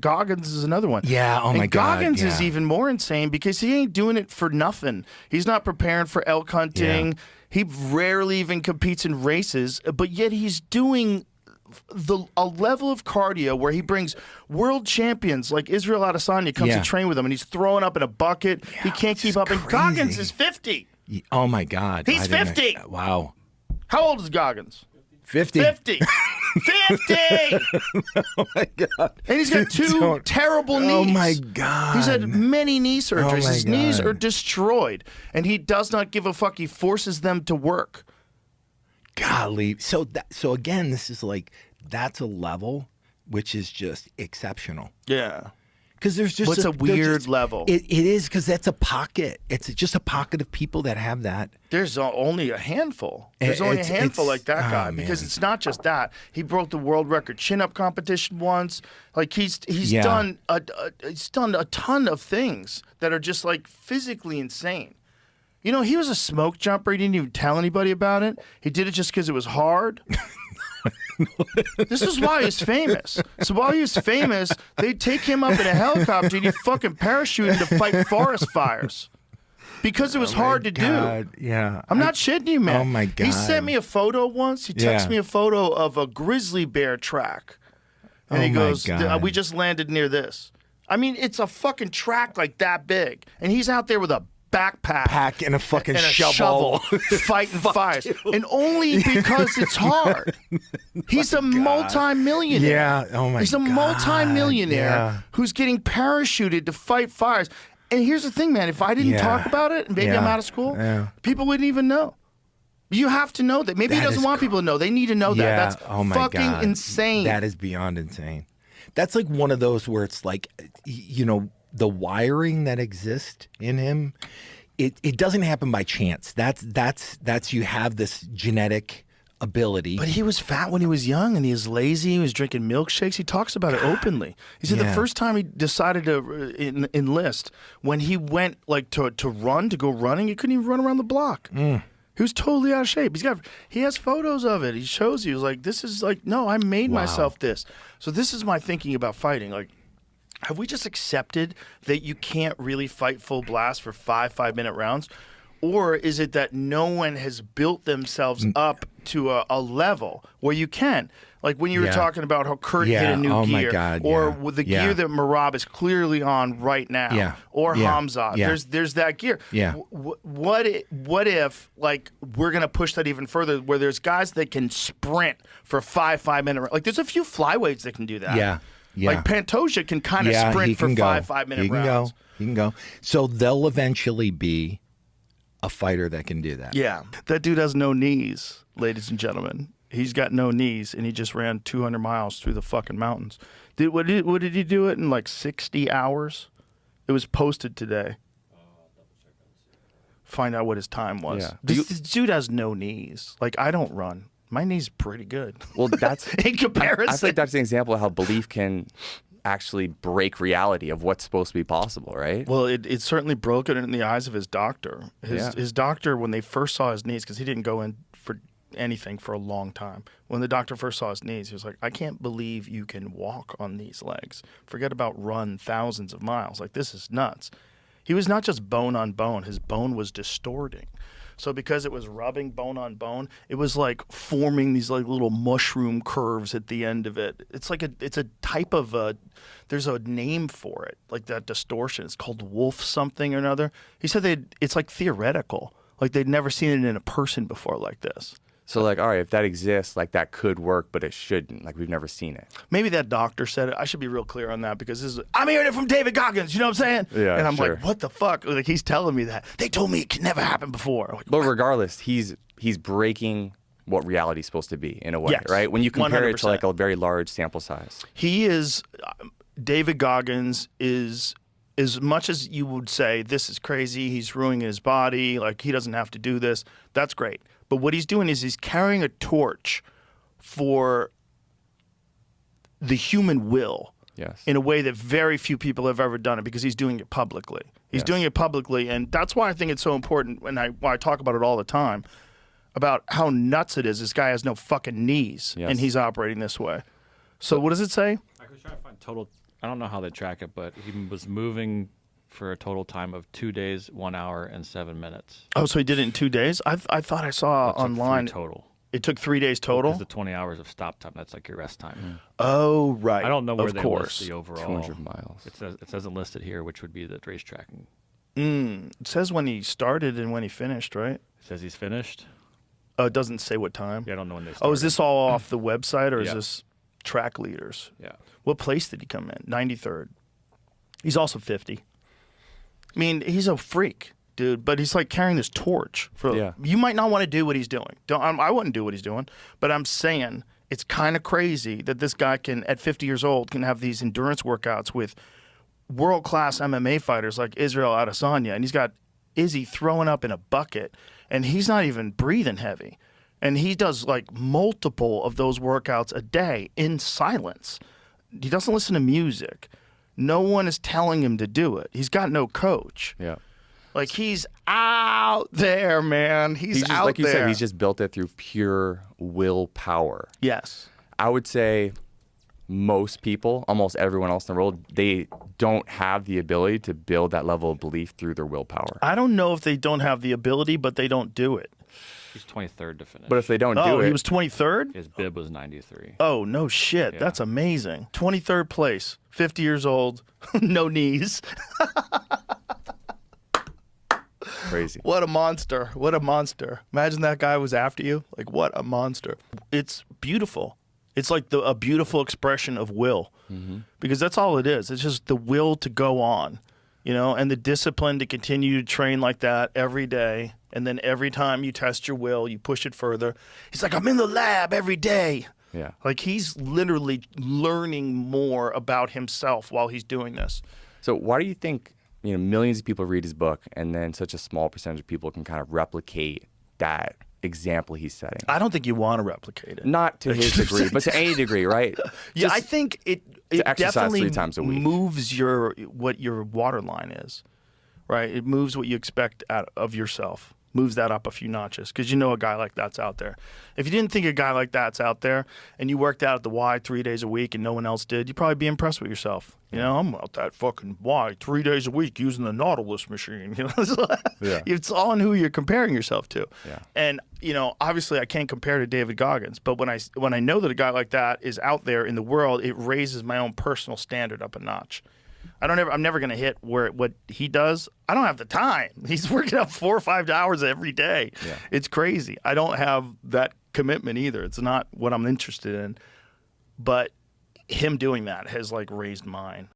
Goggins is another one. Yeah, oh my God. Goggins is even more insane because he ain't doing it for nothing. He's not preparing for elk hunting. Yeah. He rarely even competes in races, but yet he's doing a level of cardio where he brings world champions like Israel Adesanya comes to train with him, and he's throwing up in a bucket. He can't keep up. And Goggins is 50. Oh my God. He's 50. Wow. How old is Goggins? 50. 50. 50! Oh my God. And he's got two terrible knees. Oh my God. He's had many knee surgeries. Oh my His knees God. are destroyed, and he does not give a fuck. He forces them to work. Golly. So again, this is like, that's a level which is just exceptional. Yeah. Because there's just What's a weird level? It is, because that's a pocket. It's just a pocket of people that have that. There's only a handful. There's only a handful like that guy, because it's not just that. He broke the world record chin-up competition once. Like he's done a ton of things that are just like physically insane. You know, he was a smoke jumper. He didn't even tell anybody about it. He did it just because it was hard. This is why he's famous. So while he was famous, they'd take him up in a helicopter and he'd fucking parachute him to fight forest fires. Because it was hard to do. Yeah. I'm not shitting you, man. Oh my God. He sent me a photo once. He texted me a photo of a grizzly bear track. And he goes, we just landed near this. I mean, it's a fucking track like that big. And he's out there with a backpack and a fucking and a shovel fighting fires. And only because it's hard. He's a multi-millionaire. Yeah. Oh my God. He's a multi-millionaire who's getting parachuted to fight fires. And here's the thing, man. If I didn't talk about it, maybe I'm out of school, people wouldn't even know. You have to know that. Maybe he doesn't want people to know. They need to know that. That's fucking insane. That is beyond insane. That's like one of those where it's like, you know, the wiring that exists in him, it doesn't happen by chance. That's you have this genetic ability. But he was fat when he was young, and he was lazy. He was drinking milkshakes. He talks about it openly. He said the first time he decided to enlist, when he went like to go running, he couldn't even run around the block. He was totally out of shape. He has photos of it. He shows you. He's like, this is like, no, I made myself this. So this is my thinking about fighting. Like, have we just accepted that you can't really fight full blast for 5-minute rounds? Or is it that no one has built themselves up to a level where you can? Like when you were talking about how Kurt hit a new gear. My God, or with the gear that Merab is clearly on right now. Or Hamza. There's that gear. What if, like, we're going to push that even further, where there's guys that can sprint for 5-minute rounds? Like, there's a few flyweights that can do that. Like Pantoja can kind of sprint for 5-minute rounds. He can go. So they'll eventually be a fighter that can do that. Yeah. That dude has no knees, ladies and gentlemen. He's got no knees, and he just ran 200 miles through the fucking mountains. What did he do it in, like 60 hours? It was posted today. Find out what his time was. Yeah. This dude has no knees. Like, I don't run. My knee's pretty good. Well, that's in comparison. I feel like that's an example of how belief can actually break reality of what's supposed to be possible, right? Well, it certainly broke it in the eyes of his doctor. His doctor, when they first saw his knees, because he didn't go in for anything for a long time. When the doctor first saw his knees, he was like, I can't believe you can walk on these legs. Forget about run thousands of miles. Like, this is nuts. He was not just bone on bone. His bone was distorting. So because it was rubbing bone on bone, it was like forming these like little mushroom curves at the end of it. It's like it's a type of there's a name for it, like that distortion. It's called wolf something or another. He said it's like theoretical. Like they'd never seen it in a person before like this. So like, all right, if that exists, like that could work, but it shouldn't. Like we've never seen it. Maybe that doctor said it. I should be real clear on that because I'm hearing it from David Goggins. You know what I'm saying? Yeah, and I'm sure. like, what the fuck? Like he's telling me that. They told me it could never happen before. Like, but regardless, he's breaking what reality's supposed to be in a way, yes, right? When you compare 100%. it to like a very large sample size. He is, David Goggins is, as much as you would say, this is crazy, he's ruining his body, like he doesn't have to do this, that's great. But what he's doing is he's carrying a torch for the human will in a way that very few people have ever done it because he's doing it publicly. He's doing it publicly, and that's why I think it's so important why I talk about it all the time, about how nuts it is. This guy has no fucking knees, and he's operating this way. So what does it say? I was trying to find total I don't know how they track it, but he was moving for a total time of 2 days, 1 hour, and 7 minutes. Oh, so he did it in 2 days? I thought I saw It took online. 3 total. It took 3 days total? Because the 20 hours of stop time, that's like your rest time. Oh, right. I don't know where of they course. list the overall. 200 miles. It says listed here, which would be the racetracking. It says when he started and when he finished, right? It says he's finished. Oh, it doesn't say what time. Yeah, I don't know when they started. Oh, is this all off the website or is Yeah. this track leaders? Yeah. What place did he come in? 93rd. He's also 50. I mean, he's a freak, dude, but he's like carrying this torch. You might not want to do what he's doing. I wouldn't do what he's doing, but I'm saying it's kind of crazy that this guy can, at 50 years old, can have these endurance workouts with world-class MMA fighters like Israel Adesanya, and he's got Izzy throwing up in a bucket, and he's not even breathing heavy. And he does like multiple of those workouts a day in silence. He doesn't listen to music. No one is telling him to do it. He's got no coach. Yeah. Like, he's out there, man. He's just, out like you there. said, he's just built it through pure willpower. Yes. I would say most people, almost everyone else in the world, they don't have the ability to build that level of belief through their willpower. I don't know if they don't have the ability, but they don't do it. He's 23rd to finish. But if they don't Oh, do it, he was 23rd? His bib was 93. Oh, no shit. Yeah. That's amazing. 23rd place, 50 years old, no knees. crazy. What a monster. What a monster. Imagine that guy was after you. Like, what a monster. It's beautiful. It's like a beautiful expression of will, because that's all it is. It's just the will to go on, and the discipline to continue to train like that every day. And then every time you test your will, you push it further. He's like, I'm in the lab every day. Yeah. Like, he's literally learning more about himself while he's doing this. So why do you think millions of people read his book and then such a small percentage of people can kind of replicate that example he's setting? I don't think you want to replicate it. Not to his degree, but to any degree, right? Yeah, Just I think it exercise definitely 3 times a week. moves what your waterline is, right? It moves what you expect out of yourself. Moves that up a few notches, because a guy like that's out there. If you didn't think a guy like that's out there and you worked out at the Y 3 days a week and no one else did, you'd probably be impressed with yourself. I'm out that fucking Y 3 days a week using the Nautilus machine. Yeah. It's all in who you're comparing yourself to. Yeah. And obviously I can't compare to David Goggins, but when I know that a guy like that is out there in the world, it raises my own personal standard up a notch. I'm never going to hit what he does. I don't have the time. He's working out 4 or 5 hours every day. Yeah. It's crazy. I don't have that commitment either. It's not what I'm interested in. But him doing that has raised mine.